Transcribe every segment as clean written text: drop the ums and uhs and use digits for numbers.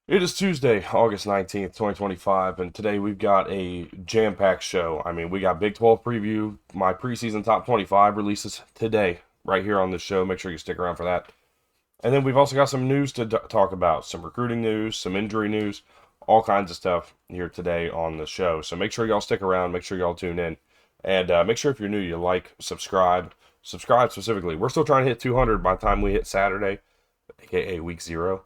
It is Tuesday, August 19th, 2025, and today we've got a jam-packed show. I mean, we got Big 12 preview, my preseason top 25 releases today, right here on this show. Make sure you stick around for that. And then we've also got some news to talk about, some recruiting news, some injury news, all kinds of stuff here today on the show. So make sure y'all stick around, make sure y'all tune in, and make sure if you're new, you like, subscribe specifically. We're still trying to hit 200 by the time we hit Saturday, aka week 0.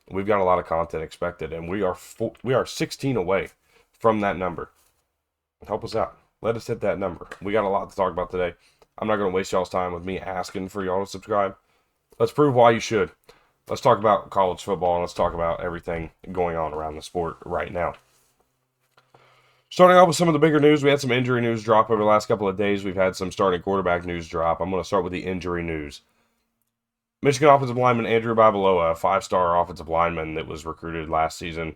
We've got a lot of content expected, and we are 16 away from that number. Help us out. Let us hit that number. We got a lot to talk about today. I'm not going to waste y'all's time with me asking for y'all to subscribe. Let's prove why you should. Let's talk about college football, and let's talk about everything going on around the sport right now. Starting off with some of the bigger news, we had some injury news drop over the last couple of days. We've had some starting quarterback news drop. I'm going to start with the injury news. Michigan offensive lineman Andrew Babaloa, a five-star offensive lineman that was recruited last season,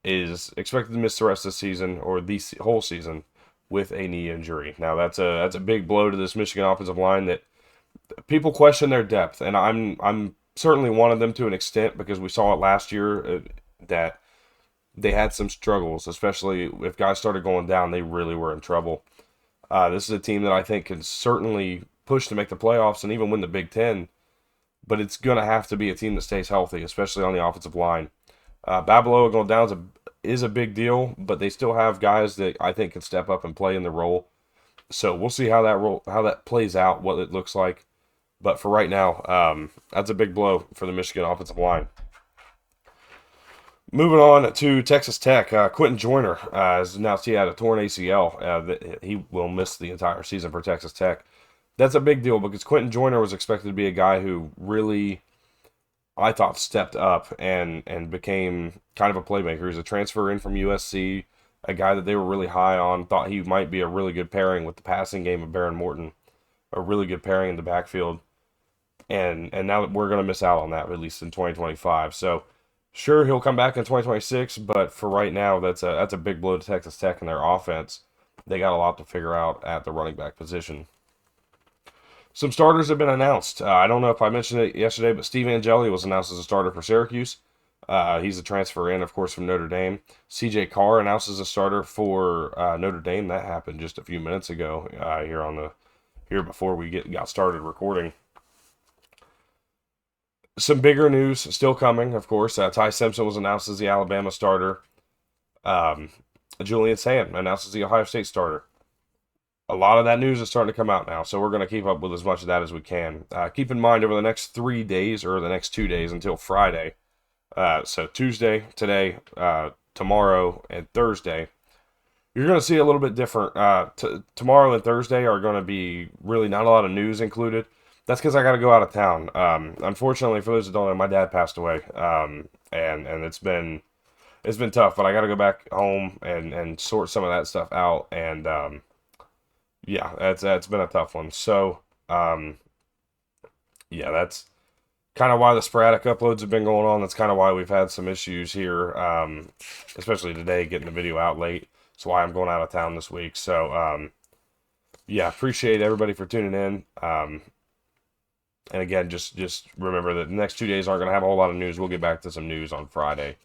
is expected to miss the rest of the season or the whole season with a knee injury. Now that's a big blow to this Michigan offensive line that people question their depth, and I'm certainly one of them to an extent because we saw it last year that they had some struggles, especially if guys started going down, they really were in trouble. This is a team that I think can certainly push to make the playoffs and even win the Big Ten, but it's going to have to be a team that stays healthy, especially on the offensive line. Babaloa going down is a big deal, but they still have guys that I think can step up and play in the role. So we'll see how that plays out, what it looks like. But for right now, that's a big blow for the Michigan offensive line. Moving on to Texas Tech, Quentin Joyner has announced he had a torn ACL. That he will miss the entire season for Texas Tech. That's a big deal because Quentin Joyner was expected to be a guy who really, I thought, stepped up and became kind of a playmaker. He's a transfer in from USC, a guy that they were really high on, thought he might be a really good pairing with the passing game of Baron Morton, a really good pairing in the backfield. And now that we're going to miss out on that, at least in 2025. So sure, he'll come back in 2026, but for right now, that's a big blow to Texas Tech and their offense. They got a lot to figure out at the running back position. Some starters have been announced. I don't know if I mentioned it yesterday, but Steve Angeli was announced as a starter for Syracuse. He's a transfer in, of course, from Notre Dame. C.J. Carr announced as a starter for Notre Dame. That happened just a few minutes ago here before we got started recording. Some bigger news still coming, of course. Ty Simpson was announced as the Alabama starter. Um, Julian Sand announced as the Ohio State starter. A lot of that news is starting to come out now, so we're going to keep up with as much of that as we can. Keep in mind, over the next 3 days, or the next 2 days until Friday, so Tuesday, today, tomorrow, and Thursday, you're going to see a little bit different. Tomorrow and Thursday are going to be really not a lot of news included. That's because I got to go out of town. Unfortunately, for those that don't know, my dad passed away, and it's been tough. But I got to go back home and sort some of that stuff out, and yeah, that's been a tough one. So yeah, that's kind of why the sporadic uploads have been going on. That's kind of why we've had some issues here, especially today, getting the video out late. That's why I'm going out of town this week. So yeah, appreciate everybody for tuning in. And again, just remember that the next 2 days aren't going to have a whole lot of news. We'll get back to some news on Friday,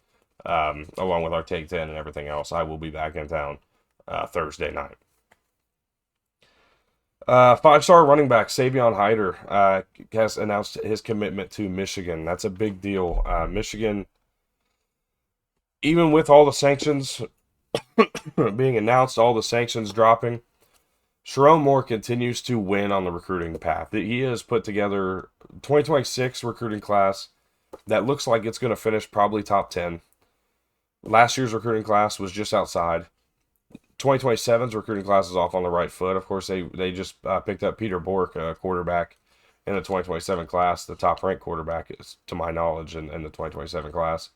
along with our Take 10 and everything else. I will be back in town Thursday night. Five-star running back Savion Hyder has announced his commitment to Michigan. That's a big deal. Michigan, even with all the sanctions being announced, all the sanctions dropping, Sharon Moore continues to win on the recruiting path. He has put together 2026 recruiting class that looks like it's going to finish probably top 10. Last year's recruiting class was just outside. 2027's recruiting class is off on the right foot. Of course, they just picked up Peter Bork, a quarterback, in the 2027 class, the top-ranked quarterback, is, to my knowledge, in the 2027 class.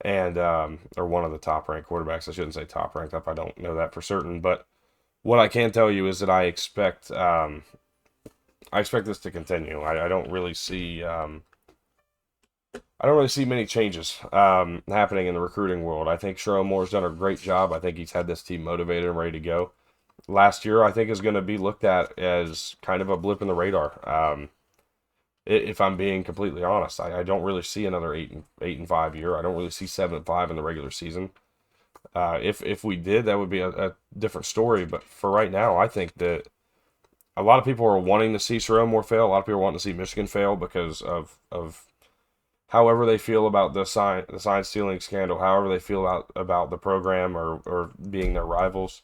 And, or one of the top-ranked quarterbacks. I shouldn't say top-ranked up. I don't know that for certain, but what I can tell you is that I expect this to continue. I don't really see many changes happening in the recruiting world. I think Sherrone Moore's done a great job. I think he's had this team motivated and ready to go. Last year, I think, is going to be looked at as kind of a blip in the radar. If I'm being completely honest, I don't really see another 8-5 year. I don't really see 7-5 in the regular season. If we did, that would be a different story. But for right now, I think that a lot of people are wanting to see Cerrone fail. A lot of people are wanting to see Michigan fail because of however they feel about the sign stealing scandal, however they feel about the program or being their rivals.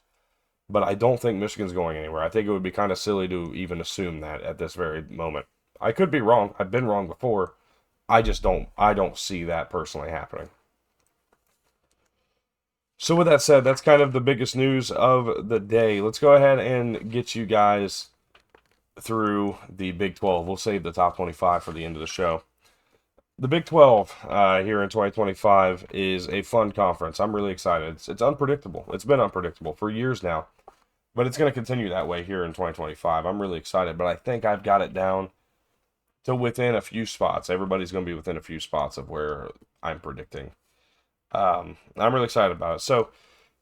But I don't think Michigan's going anywhere. I think it would be kind of silly to even assume that at this very moment. I could be wrong. I've been wrong before. I don't see that personally happening. So with that said, that's kind of the biggest news of the day. Let's go ahead and get you guys through the Big 12. We'll save the top 25 for the end of the show. The Big 12 here in 2025 is a fun conference. I'm really excited. It's unpredictable. It's been unpredictable for years now, but it's going to continue that way here in 2025. I'm really excited, but I think I've got it down to within a few spots. Everybody's going to be within a few spots of where I'm predicting. I'm really excited about it. So,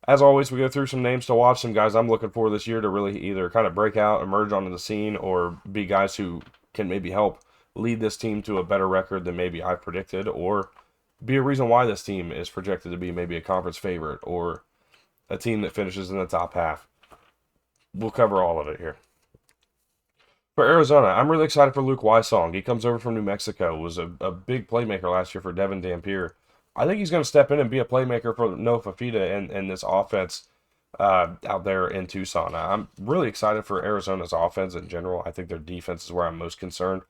as always, we go through some names to watch, some guys I'm looking for this year to really either kind of break out, emerge onto the scene, or be guys who can maybe help lead this team to a better record than maybe I've predicted, or be a reason why this team is projected to be maybe a conference favorite or a team that finishes in the top half. We'll cover all of it here. For Arizona, I'm really excited for Luke Wysong. He comes over from New Mexico, was a big playmaker last year for Devin Dampier. I think he's going to step in and be a playmaker for Noah Fafita and this offense out there in Tucson. I'm really excited for Arizona's offense in general. I think their defense is where I'm most concerned.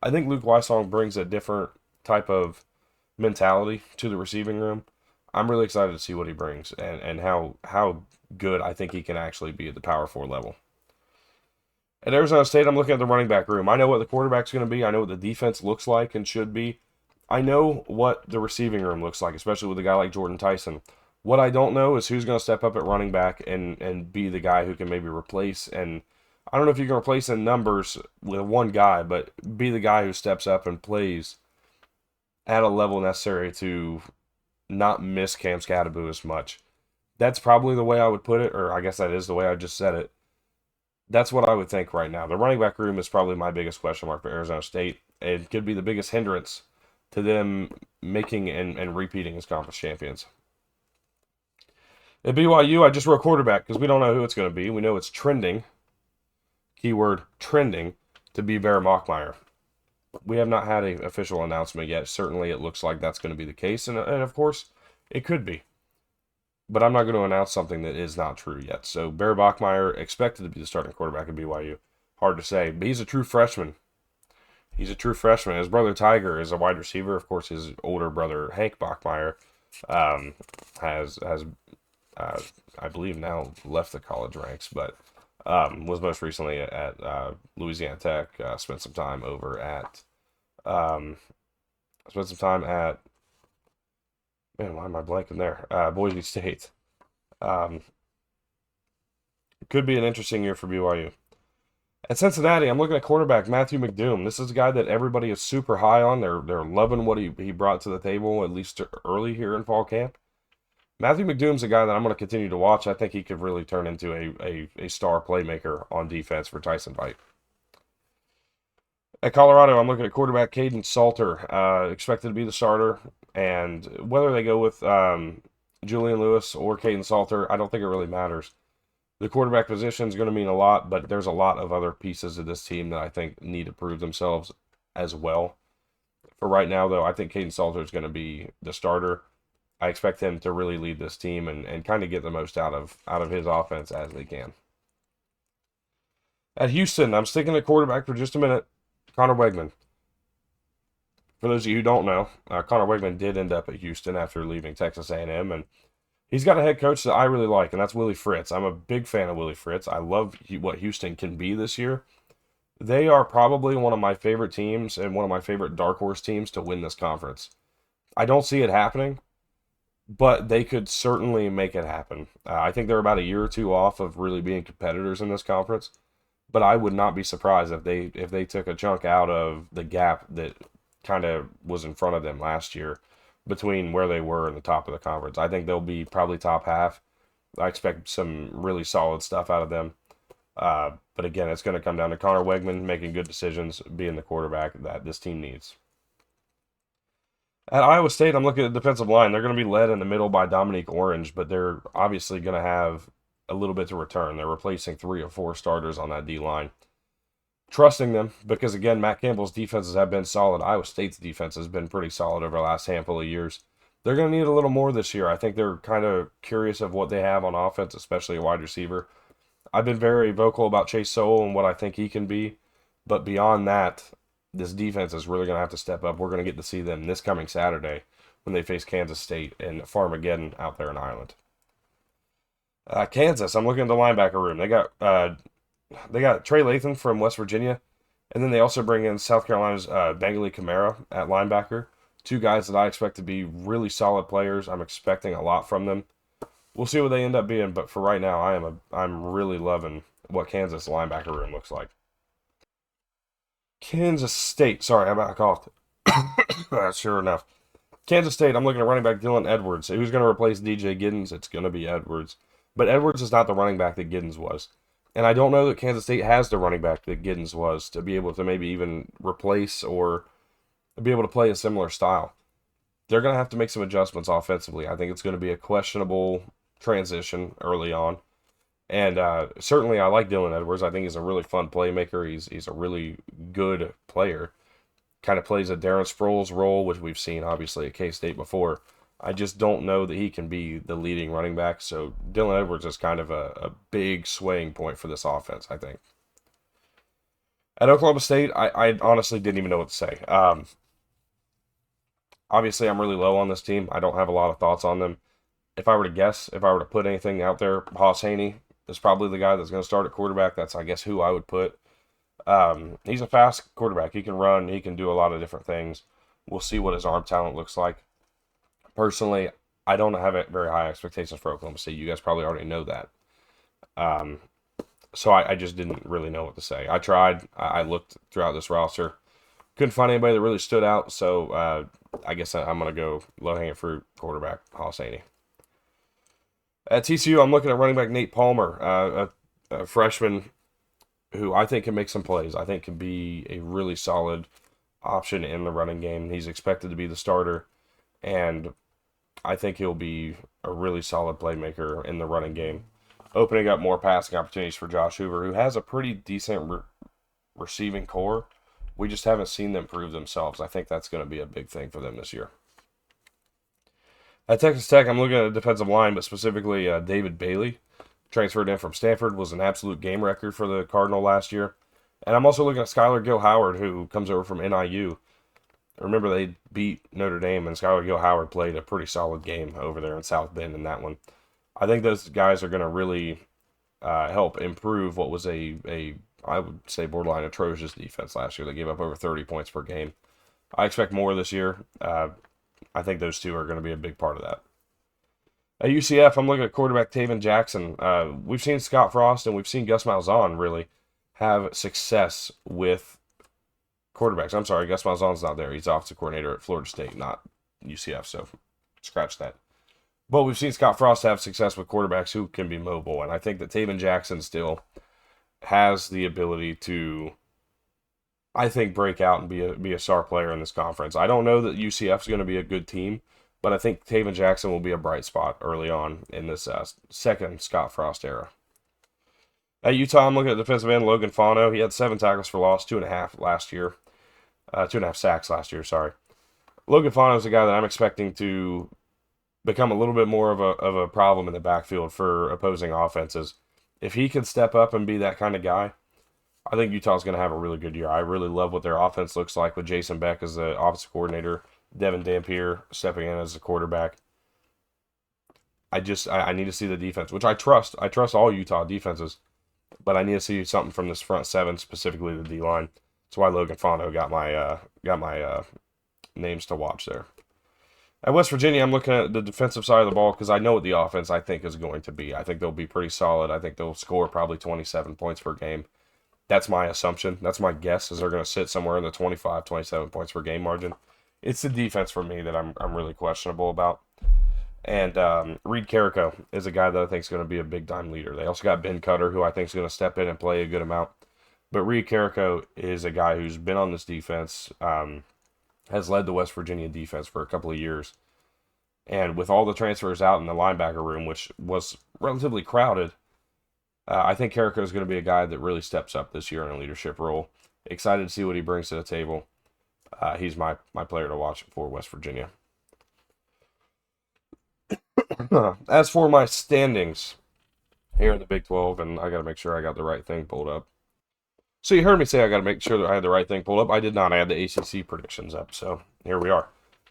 I think Luke Wysong brings a different type of mentality to the receiving room. I'm really excited to see what he brings and how good I think he can actually be at the Power 4 level. At Arizona State, I'm looking at the running back room. I know what the quarterback's going to be. I know what the defense looks like and should be. I know what the receiving room looks like, especially with a guy like Jordan Tyson. What I don't know is who's going to step up at running back and be the guy who can maybe replace. And I don't know if you can replace in numbers with one guy, but be the guy who steps up and plays at a level necessary to not miss Cam Scadaboo as much. That's probably the way I would put it, or I guess that is the way I just said it. That's what I would think right now. The running back room is probably my biggest question mark for Arizona State. It could be the biggest hindrance to them making and repeating as conference champions. At BYU, I just wrote quarterback because we don't know who it's going to be. We know it's trending, keyword trending, to be Bear Mockmeyer. We have not had an official announcement yet. Certainly it looks like that's going to be the case, and of course, it could be. But I'm not going to announce something that is not true yet. So Bear Bachmeier expected to be the starting quarterback at BYU. Hard to say, but he's a true freshman. He's a true freshman. His brother Tiger is a wide receiver. Of course, his older brother Hank Bachmeier has I believe now left the college ranks, but was most recently at Louisiana Tech. Spent some time over at man, why am I blanking there? Boise State. Could be an interesting year for BYU. At Cincinnati, I'm looking at quarterback Matthew McDoom. This is a guy that everybody is super high on. They're loving what he brought to the table, at least early here in fall camp. Matthew McDoom's a guy that I'm going to continue to watch. I think he could really turn into a star playmaker on defense for Tyson Vite. At Colorado, I'm looking at quarterback Caden Salter, expected to be the starter. And whether they go with Julian Lewis or Caden Salter, I don't think it really matters. The quarterback position is going to mean a lot, but there's a lot of other pieces of this team that I think need to prove themselves as well. For right now, though, I think Caden Salter is going to be the starter. I expect him to really lead this team and kind of get the most out of his offense as they can. At Houston, I'm sticking at quarterback for just a minute. Connor Wegman. For those of you who don't know, Connor Wegman did end up at Houston after leaving Texas A&M, and he's got a head coach that I really like, and that's Willie Fritz. I'm a big fan of Willie Fritz. I love what Houston can be this year. They are probably one of my favorite teams and one of my favorite dark horse teams to win this conference. I don't see it happening, but they could certainly make it happen. I think they're about a year or two off of really being competitors in this conference, but I would not be surprised if they took a chunk out of the gap that kind of was in front of them last year between where they were and the top of the conference. I think they'll be probably top half. I expect some really solid stuff out of them. But again, it's going to come down to Connor Wegman making good decisions, being the quarterback that this team needs. At Iowa State, I'm looking at the defensive line. They're going to be led in the middle by Dominique Orange, but they're obviously going to have a little bit to return. They're replacing 3 or 4 starters on that D line. Trusting them because, again, Matt Campbell's defenses have been solid. Iowa State's defense has been pretty solid over the last handful of years. They're going to need a little more this year. I think they're kind of curious of what they have on offense, especially a wide receiver. I've been very vocal about Chase Sowell and what I think he can be, but beyond that, this defense is really going to have to step up. We're going to get to see them this coming Saturday when they face Kansas State in Farmageddon out there in Ireland. Kansas, I'm looking at the linebacker room. They got Trey Lathan from West Virginia, and then they also bring in South Carolina's Bengali Kamara at linebacker. 2 guys that I expect to be really solid players. I'm expecting a lot from them. We'll see what they end up being, but for right now, I'm really loving what Kansas linebacker room looks like. Kansas State. Sorry, I'm out coughed. Sure enough. Kansas State, I'm looking at running back Dylan Edwards. Who's going to replace DJ Giddens? It's going to be Edwards. But Edwards is not the running back that Giddens was. And I don't know that Kansas State has the running back that Giddens was to be able to maybe even replace or be able to play a similar style. They're going to have to make some adjustments offensively. I think it's going to be a questionable transition early on. And certainly I like Dylan Edwards. I think he's a really fun playmaker. He's a really good player. Kind of plays a Darren Sproles role, which we've seen obviously at K-State before. I just don't know that he can be the leading running back. So Dylan Edwards is kind of a big swaying point for this offense, I think. At Oklahoma State, I honestly didn't even know what to say. Obviously, I'm really low on this team. I don't have a lot of thoughts on them. If I were to guess, if I were to put anything out there, Haas Haney is probably the guy that's going to start at quarterback. That's, I guess, who I would put. He's a fast quarterback. He can run. He can do a lot of different things. We'll see what his arm talent looks like. Personally, I don't have very high expectations for Oklahoma State. You guys probably already know that. So I just didn't really know what to say. I tried. I looked throughout this roster. Couldn't find anybody that really stood out. So I guess I'm going to go low-hanging fruit quarterback, Haas Haney. At TCU, I'm looking at running back Nate Palmer, a freshman who I think can make some plays. I think can be a really solid option in the running game. He's expected to be the starter, and I think he'll be a really solid playmaker in the running game, opening up more passing opportunities for Josh Hoover, who has a pretty decent receiving core. We just haven't seen them prove themselves. I think that's going to be a big thing for them this year. At Texas Tech, I'm looking at the defensive line, but specifically David Bailey, transferred in from Stanford, was an absolute game record for the Cardinal last year. And I'm also looking at Skylar Gill-Howard, who comes over from NIU. Remember, they beat Notre Dame, and Skylar Gill-Howard played a pretty solid game over there in South Bend in that one. I think those guys are going to really help improve what was I would say, borderline atrocious defense last year. They gave up over 30 points per game. I expect more this year. I think those two are going to be a big part of that. At UCF, I'm looking at quarterback Taven Jackson. We've seen Scott Frost and we've seen Gus Malzahn really have success with quarterbacks. I'm sorry, Gus Malzahn's not there. He's offensive coordinator at Florida State, not UCF, so scratch that. But we've seen Scott Frost have success with quarterbacks who can be mobile, and I think that Taven Jackson still has the ability to, I think, break out and be a star player in this conference. I don't know that UCF is going to be a good team, but I think Taven Jackson will be a bright spot early on in this second Scott Frost era. At Utah, I'm looking at defensive end Logan Fano. He had 7 tackles for loss, 2.5 last year. 2.5 sacks last year, sorry. Logan Fano is a guy that I'm expecting to become a little bit more of a problem in the backfield for opposing offenses. If he can step up and be that kind of guy, I think Utah's going to have a really good year. I really love what their offense looks like with Jason Beck as the offensive coordinator, Devin Dampier stepping in as the quarterback. I need to see the defense, which I trust. I trust all Utah defenses, but I need to see something from this front seven, specifically the D-line. That's why Logan Fano got my names to watch there. At West Virginia, I'm looking at the defensive side of the ball because I know what the offense I think is going to be. I think they'll be pretty solid. I think they'll score probably 27 points per game. That's my assumption. That's my guess, is they're going to sit somewhere in the 25, 27 points per game margin. It's the defense for me that I'm really questionable about. And Reed Carrico is a guy that I think is going to be a big time leader. They also got Ben Cutter, who I think is going to step in and play a good amount. But Reed Carrico is a guy who's been on this defense, has led the West Virginia defense for a couple of years. And with all the transfers out in the linebacker room, which was relatively crowded, I think Carrico is going to be a guy that really steps up this year in a leadership role. Excited to see what he brings to the table. He's my player to watch for West Virginia. As for my standings here in the Big 12, and I got to make sure I got the right thing pulled up. So you heard me say I got to make sure that I had the right thing pulled up. I did not. I had the ACC predictions up, so here we are.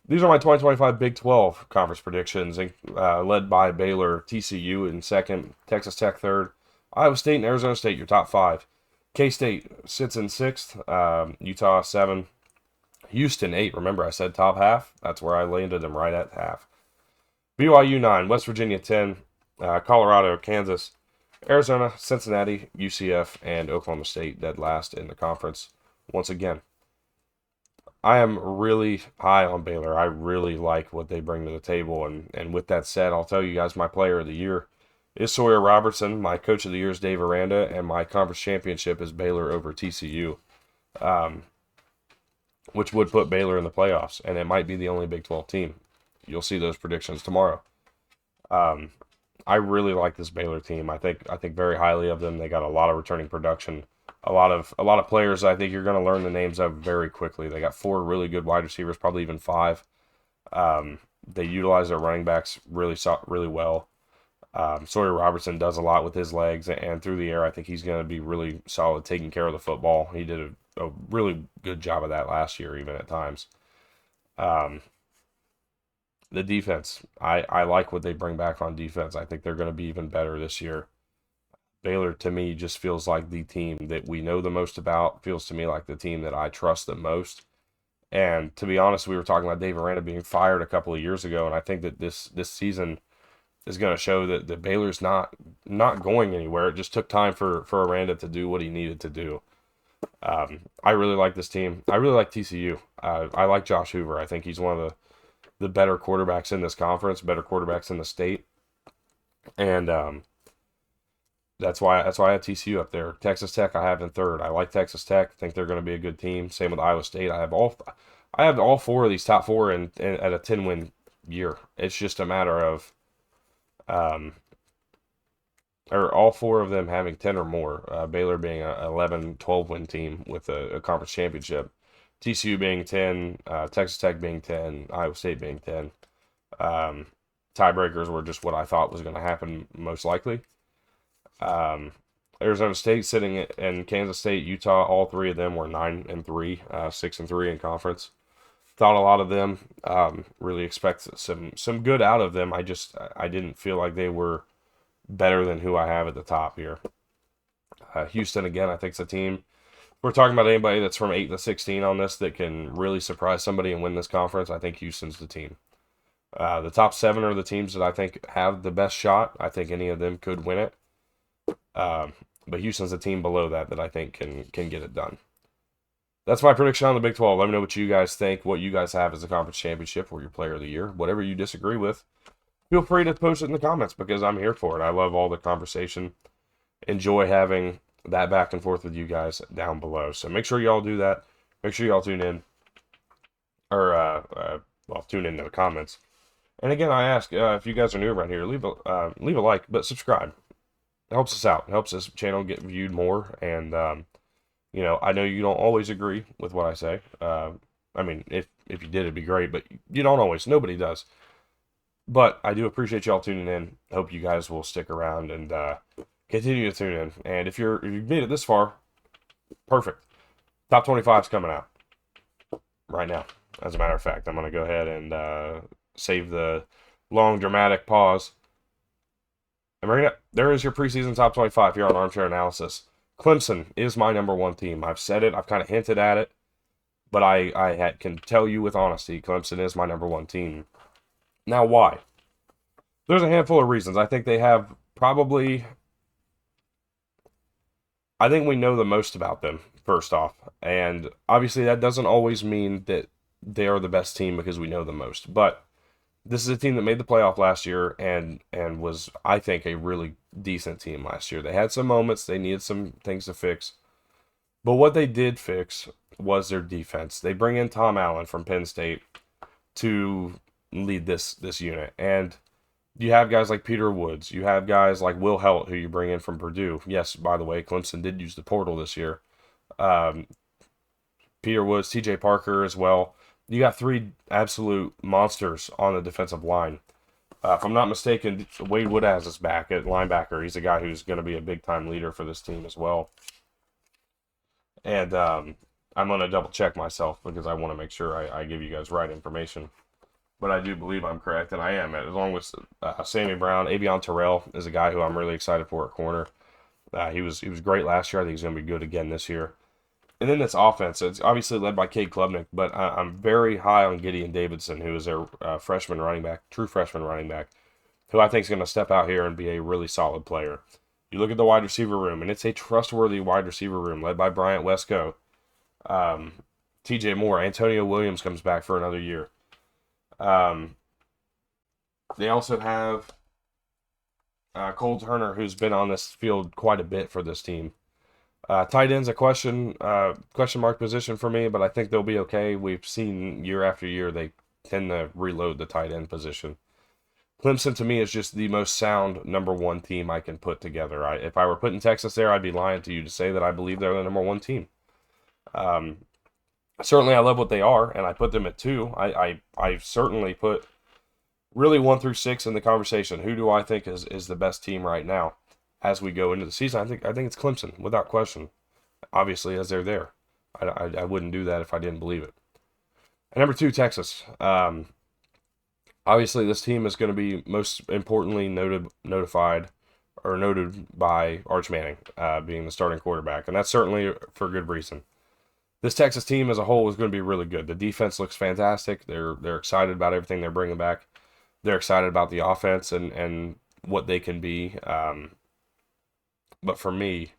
These are my 2025 Big 12 conference predictions, led by Baylor, TCU in second, Texas Tech third, Iowa State and Arizona State, your top five. K-State sits in sixth, Utah 7, Houston 8. Remember, I said top half. That's where I landed them, right at half. BYU 9, West Virginia 10, Colorado, Kansas, Arizona, Cincinnati, UCF, and Oklahoma State dead last in the conference once again. I am really high on Baylor. I really like what they bring to the table. And with that said, I'll tell you guys my player of the year is Sawyer Robertson. My coach of the year is Dave Aranda. And my conference championship is Baylor over TCU, which would put Baylor in the playoffs. And it might be the only Big 12 team. You'll see those predictions tomorrow. I really like this Baylor team. I think very highly of them. They got a lot of returning production. A lot of players I think you're going to learn the names of very quickly. They got 4 really good wide receivers, probably even 5. They utilize their running backs really well. Sawyer Robertson does a lot with his legs and through the air. I think he's going to be really solid taking care of the football. He did a really good job of that last year, even at times. The defense, I like what they bring back on defense. I think they're going to be even better this year. Baylor, to me, just feels like the team that we know the most about, feels to me like the team that I trust the most. And to be honest, we were talking about Dave Aranda being fired a couple of years ago, and I think that this season is going to show that Baylor's not going anywhere. It just took time for Aranda to do what he needed to do. I really like this team. I really like TCU. I like Josh Hoover. I think he's one of the better quarterbacks in this conference, better quarterbacks in the state. And that's why I have TCU up there. Texas Tech I have in third. I like Texas Tech. I think they're going to be a good team. Same with Iowa State. I have all 4 of these top 4 in at a 10-win year. It's just a matter of or all 4 of them having 10 or more. Baylor being a 11, 12-win team with a conference championship. TCU being 10, Texas Tech being 10, Iowa State being 10. Tiebreakers were just what I thought was going to happen most likely. Arizona State sitting in Kansas State, Utah, all 3 of them were 9-3, 6-3 in conference. Thought a lot of them. Really expect some good out of them. I didn't feel like they were better than who I have at the top here. Houston again, I think it's a team. We're talking about anybody that's from 8-16 on this that can really surprise somebody and win this conference. I think Houston's the team. The top 7 are the teams that I think have the best shot. I think any of them could win it. But Houston's the team below that I think can get it done. That's my prediction on the Big 12. Let me know what you guys think, what you guys have as a conference championship or your player of the year. Whatever you disagree with, feel free to post it in the comments because I'm here for it. I love all the conversation. Enjoy having that back and forth with you guys down below. So make sure y'all do that. Make sure y'all tune in. Or, tune into the comments. And again, I ask, if you guys are new around here, leave a like, but subscribe. It helps us out. It helps this channel get viewed more. And, I know you don't always agree with what I say. I mean, if you did, it'd be great, but you don't always. Nobody does. But I do appreciate y'all tuning in. I hope you guys will stick around and continue to tune in. And if you've made it this far, perfect. Top 25 is coming out right now. As a matter of fact, I'm going to go ahead and save the long dramatic pause. And there is your preseason top 25 here on Armchair Analysis. Clemson is my number 1 team. I've said it. I've kind of hinted at it. But I can tell you with honesty, Clemson is my number 1 team. Now, why? There's a handful of reasons. I think they have probably... I think we know the most about them, first off. And obviously that doesn't always mean that they are the best team because we know the most. But This is a team that made the playoff last year and was, I think, a really decent team last year. They had some moments, they needed some things to fix. But what they did fix was their defense. They bring in Tom Allen from Penn State to lead this unit. And you have guys like Peter Woods. You have guys like Will Helt, who you bring in from Purdue. Yes, by the way, Clemson did use the portal this year. Um, Peter Woods, TJ Parker as well. You got three absolute monsters on the defensive line. If I'm not mistaken, Wade Woodaz is back at linebacker. He's a guy who's going to be a big time leader for this team as well. And I'm going to double check myself because I want to make sure I give you guys right information. But I do believe I'm correct, and I am. Along with Sammy Brown, Avion Terrell is a guy who I'm really excited for at corner. He was great last year. I think he's going to be good again this year. And then this offense, it's obviously led by Cade Klubnik, but I'm very high on Gideon Davidson, who is their freshman running back, true freshman running back, who I think is going to step out here and be a really solid player. You look at the wide receiver room, and it's a trustworthy wide receiver room led by Bryant Wesco. TJ Moore, Antonio Williams comes back for another year. They also have Cole Turner, who's been on this field quite a bit for this team. Tight end's a question mark position for me, but I think they'll be okay. We've seen year after year they tend to reload the tight end position. Clemson to me is just the most sound number one team I can put together. If I were putting Texas there, I'd be lying to you to say that I believe they're the number one team. Certainly I love what they are, and I put them at 2. I certainly put really 1 through 6 in the conversation. Who do I think is the best team right now? As we go into the season, I think it's Clemson, without question. Obviously, as they're there. I wouldn't do that if I didn't believe it. And number 2, Texas. Obviously, this team is going to be most importantly noted by Arch Manning being the starting quarterback. And that's certainly for good reason. This Texas team as a whole is going to be really good. The defense looks fantastic. They're excited about everything they're bringing back. They're excited about the offense and what they can be. But for me,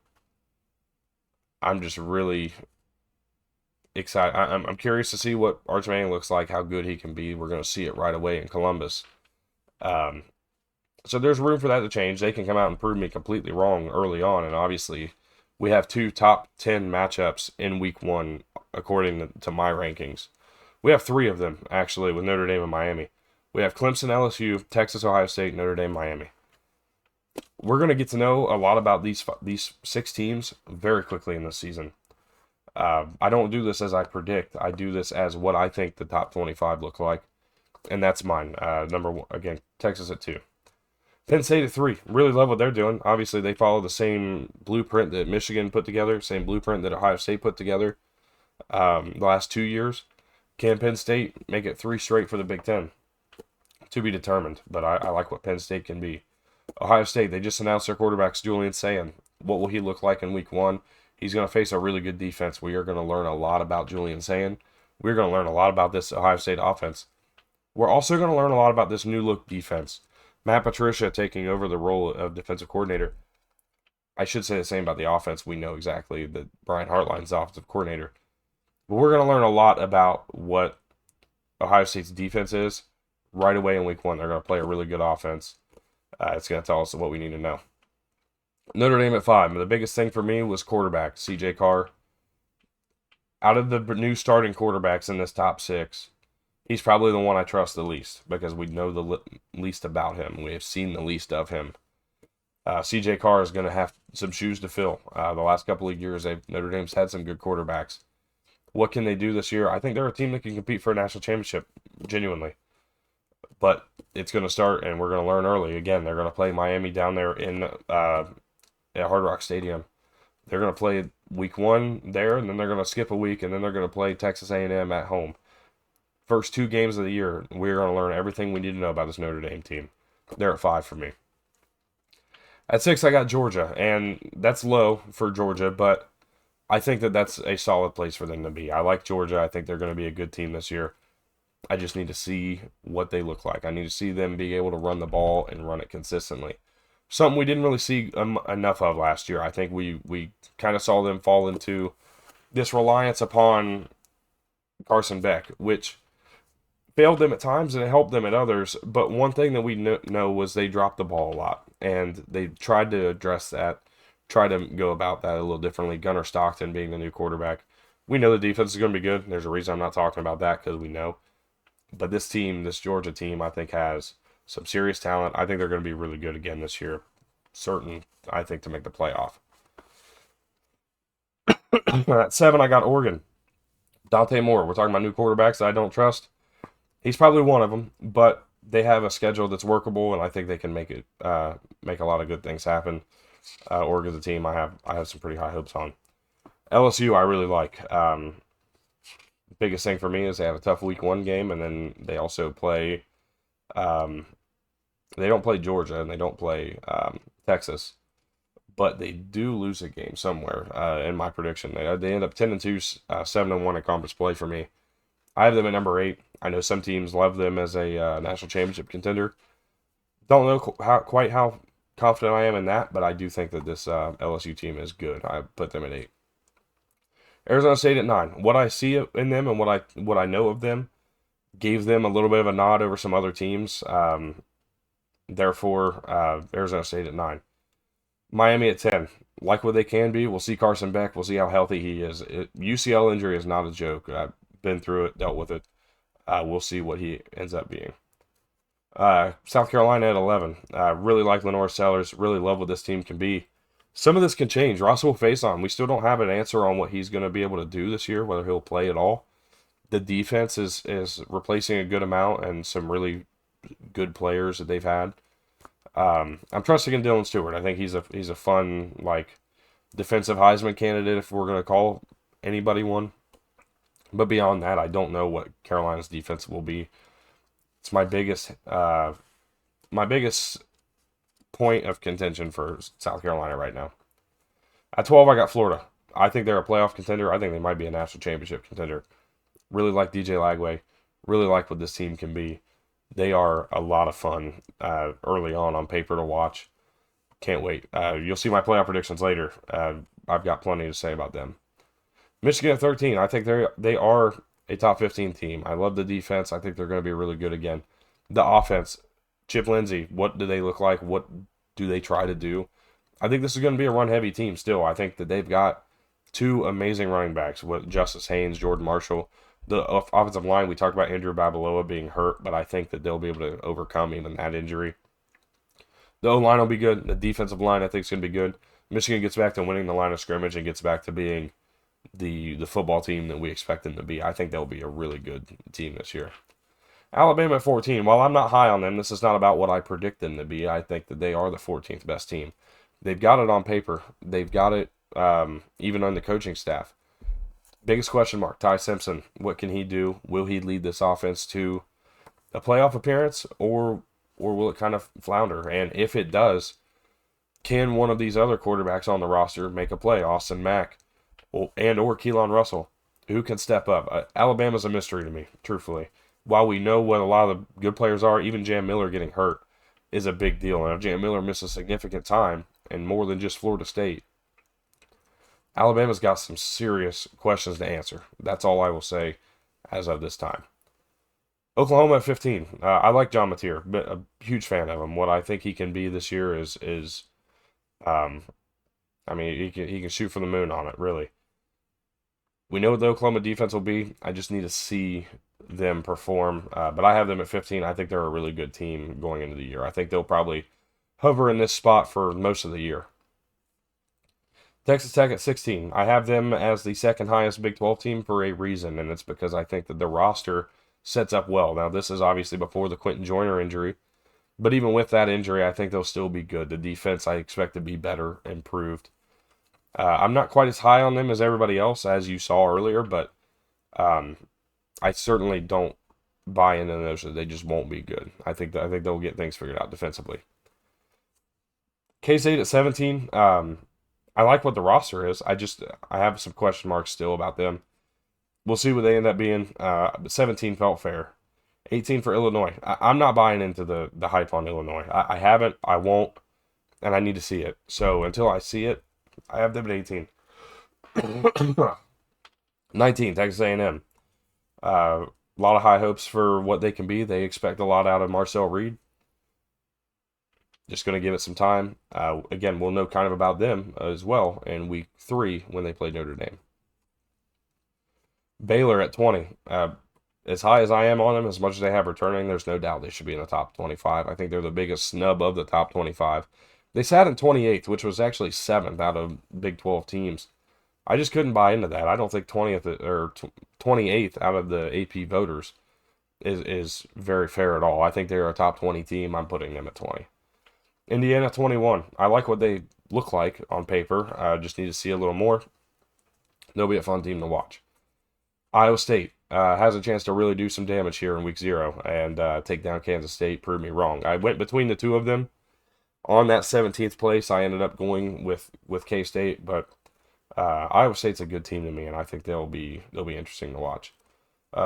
I'm just really excited. I'm curious to see what Arch Manning looks like, how good he can be. We're going to see it right away in Columbus. So there's room for that to change. They can come out and prove me completely wrong early on. And obviously, we have 2 top 10 matchups in week 1, according to my rankings. We have 3 of them, actually, with Notre Dame and Miami. We have Clemson, LSU, Texas, Ohio State, Notre Dame, Miami. We're going to get to know a lot about these 6 teams very quickly in this season. I don't do this as I predict. I do this as what I think the top 25 look like. And that's mine. Number 1, again, Texas at 2. Penn State at 3. Really love what they're doing. Obviously, they follow the same blueprint that Michigan put together, same blueprint that Ohio State put together the last 2 years. Can Penn State make it 3 straight for the Big Ten? To be determined, but I like what Penn State can be. Ohio State, they just announced their quarterback's Julian Sayin. What will he look like in week 1? He's going to face a really good defense. We are going to learn a lot about Julian Sayin. We're going to learn a lot about this Ohio State offense. We're also going to learn a lot about this new look defense. Matt Patricia taking over the role of defensive coordinator. I should say the same about the offense. We know exactly that Brian Hartline's the offensive coordinator. But we're going to learn a lot about what Ohio State's defense is right away in week 1. They're going to play a really good offense. It's going to tell us what we need to know. Notre Dame at 5. The biggest thing for me was quarterback, CJ Carr. Out of the new starting quarterbacks in this top 6, he's probably the one I trust the least because we know the least about him. We have seen the least of him. CJ Carr is going to have some shoes to fill. The last couple of years, Notre Dame's had some good quarterbacks. What can they do this year? I think they're a team that can compete for a national championship, genuinely. But it's going to start, and we're going to learn early. Again, they're going to play Miami down there at Hard Rock Stadium. They're going to play week 1 there, and then they're going to skip a week, and then they're going to play Texas A&M at home. First 2 games of the year, we're going to learn everything we need to know about this Notre Dame team. They're at 5 for me. At 6, I got Georgia, and that's low for Georgia, but I think that's a solid place for them to be. I like Georgia. I think they're going to be a good team this year. I just need to see what they look like. I need to see them be able to run the ball and run it consistently. Something we didn't really see enough of last year. I think we kind of saw them fall into this reliance upon Carson Beck, which failed them at times and it helped them at others. But one thing that we know was they dropped the ball a lot, and they tried to address that, try to go about that a little differently. Gunnar Stockton being the new quarterback. We know the defense is going to be good. There's a reason I'm not talking about that because we know. But this team, this Georgia team, I think has some serious talent. I think they're going to be really good again this year. Certain, I think, to make the playoff. At 7, I got Oregon. Dante Moore. We're talking about new quarterbacks that I don't trust. He's probably one of them, but they have a schedule that's workable, and I think they can make a lot of good things happen. Oregon's a team I have some pretty high hopes on. LSU I really like. Biggest thing for me is they have a tough week 1 game, and then they also play. Um, they don't play Georgia and they don't play Texas, but they do lose a game somewhere. In my prediction, they end up 10-2, 7-1 in conference play for me. I have them at number 8. I know some teams love them as a national championship contender. Don't know quite how confident I am in that, but I do think that this LSU team is good. I put them at 8. Arizona State at 9. What I see in them and what I know of them gave them a little bit of a nod over some other teams. Therefore, Arizona State at 9. Miami at 10. Like what they can be. We'll see Carson Beck. We'll see how healthy he is. UCL injury is not a joke. I've been through it, dealt with it. We'll see what he ends up being. South Carolina at 11. Really like Lenore Sellers. Really love what this team can be. Some of this can change. Russell Faison. We still don't have an answer on what he's going to be able to do this year, whether he'll play at all. The defense is replacing a good amount and some really good players that they've had. I'm trusting in Dylan Stewart. I think he's a fun defensive Heisman candidate if we're going to call anybody one. But beyond that, I don't know what Carolina's defense will be. It's my biggest point of contention for South Carolina right now. At 12, I got Florida. I think they're a playoff contender. I think they might be a national championship contender. Really like DJ Lagway. Really like what this team can be. They are a lot of fun early on paper to watch. Can't wait. You'll see my playoff predictions later. I've got plenty to say about them. Michigan at 13. I think they are a top 15 team. I love the defense. I think they're going to be really good again. The offense, Chip Lindsey, what do they look like? What do they try to do? I think this is going to be a run-heavy team still. I think that they've got 2 amazing running backs with Justice Haynes, Jordan Marshall. The offensive line, we talked about Andrew Babaloa being hurt, but I think that they'll be able to overcome even that injury. The O-line will be good. The defensive line, I think, is going to be good. Michigan gets back to winning the line of scrimmage and gets back to being the football team that we expect them to be. I think they'll be a really good team this year. Alabama at 14. While I'm not high on them, this is not about what I predict them to be. I think that they are the 14th best team. They've got it on paper. They've got it even on the coaching staff. Biggest question mark, Ty Simpson. What can he do? Will he lead this offense to a playoff appearance, or will it kind of flounder? And if it does, can one of these other quarterbacks on the roster make a play? Austin Mack or Keelan Russell. Who can step up? Alabama's a mystery to me, truthfully. While we know what a lot of the good players are, even Jam Miller getting hurt is a big deal. And if Jam Miller misses significant time, and more than just Florida State, Alabama's got some serious questions to answer. That's all I will say as of this time. Oklahoma at 15. I like John Mateer, but a huge fan of him. What I think he can be this year is he can shoot for the moon on it, really. We know what the Oklahoma defense will be. I just need to see them perform. But I have them at 15. I think they're a really good team going into the year. I think they'll probably hover in this spot for most of the year. Texas Tech at 16. I have them as the second highest Big 12 team for a reason, and it's because I think that the roster sets up well. Now, this is obviously before the Quentin Joyner injury, but even with that injury, I think they'll still be good. The defense I expect to be better, improved. I'm not quite as high on them as everybody else, as you saw earlier, but I certainly don't buy into the notion that they just won't be good. I think they'll get things figured out defensively. K-State at 17. I like what the roster is. I have some question marks still about them. We'll see what they end up being. 17 felt fair. 18 for Illinois. I'm not buying into the hype on Illinois. I haven't. I won't. And I need to see it. So until I see it, I have them at 18. 19, Texas A&M. A lot of high hopes for what they can be. They expect a lot out of Marcel Reed. Just going to give it some time. Again, we'll know kind of about them as well in week 3 when they play Notre Dame. Baylor at 20. As high as I am on them, as much as they have returning, there's no doubt they should be in the top 25. I think they're the biggest snub of the top 25. They sat in 28th, which was actually 7th out of Big 12 teams. I just couldn't buy into that. I don't think 20th or 28th out of the AP voters is very fair at all. I think they're a top 20 team. I'm putting them at 20. Indiana 21. I like what they look like on paper. I just need to see a little more. They'll be a fun team to watch. Iowa State has a chance to really do some damage here in week 0 and take down Kansas State, prove me wrong. I went between the two of them. On that 17th place, I ended up going with K-State, but Iowa State's a good team to me, and I think they'll be interesting to watch.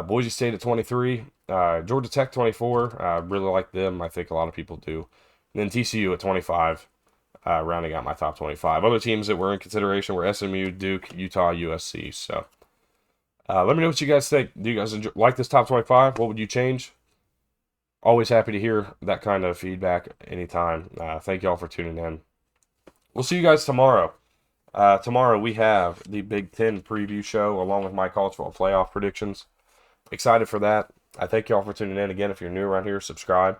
Boise State at 23, Georgia Tech 24. I really like them. I think a lot of people do. And then TCU at 25, rounding out my top 25. Other teams that were in consideration were SMU, Duke, Utah, USC. So let me know what you guys think. Do you guys like this top 25? What would you change? Always happy to hear that kind of feedback anytime. Thank y'all for tuning in. We'll see you guys tomorrow. Tomorrow we have the Big Ten preview show along with my college football playoff predictions. Excited for that. I thank y'all for tuning in. Again, if you're new around here, subscribe.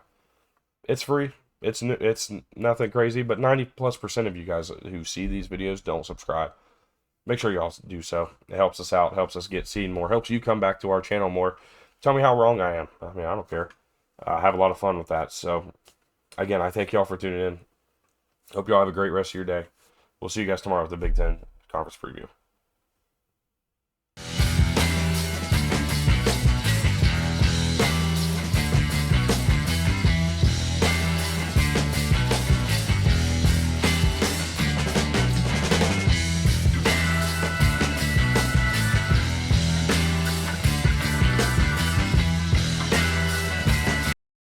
It's free. It's nothing crazy, but 90+% of you guys who see these videos don't subscribe. Make sure y'all do so. It helps us out, helps us get seen more, helps you come back to our channel more. Tell me how wrong I am. I mean, I don't care. I have a lot of fun with that. So, again, I thank y'all for tuning in. Hope y'all have a great rest of your day. We'll see you guys tomorrow with the Big Ten Conference preview.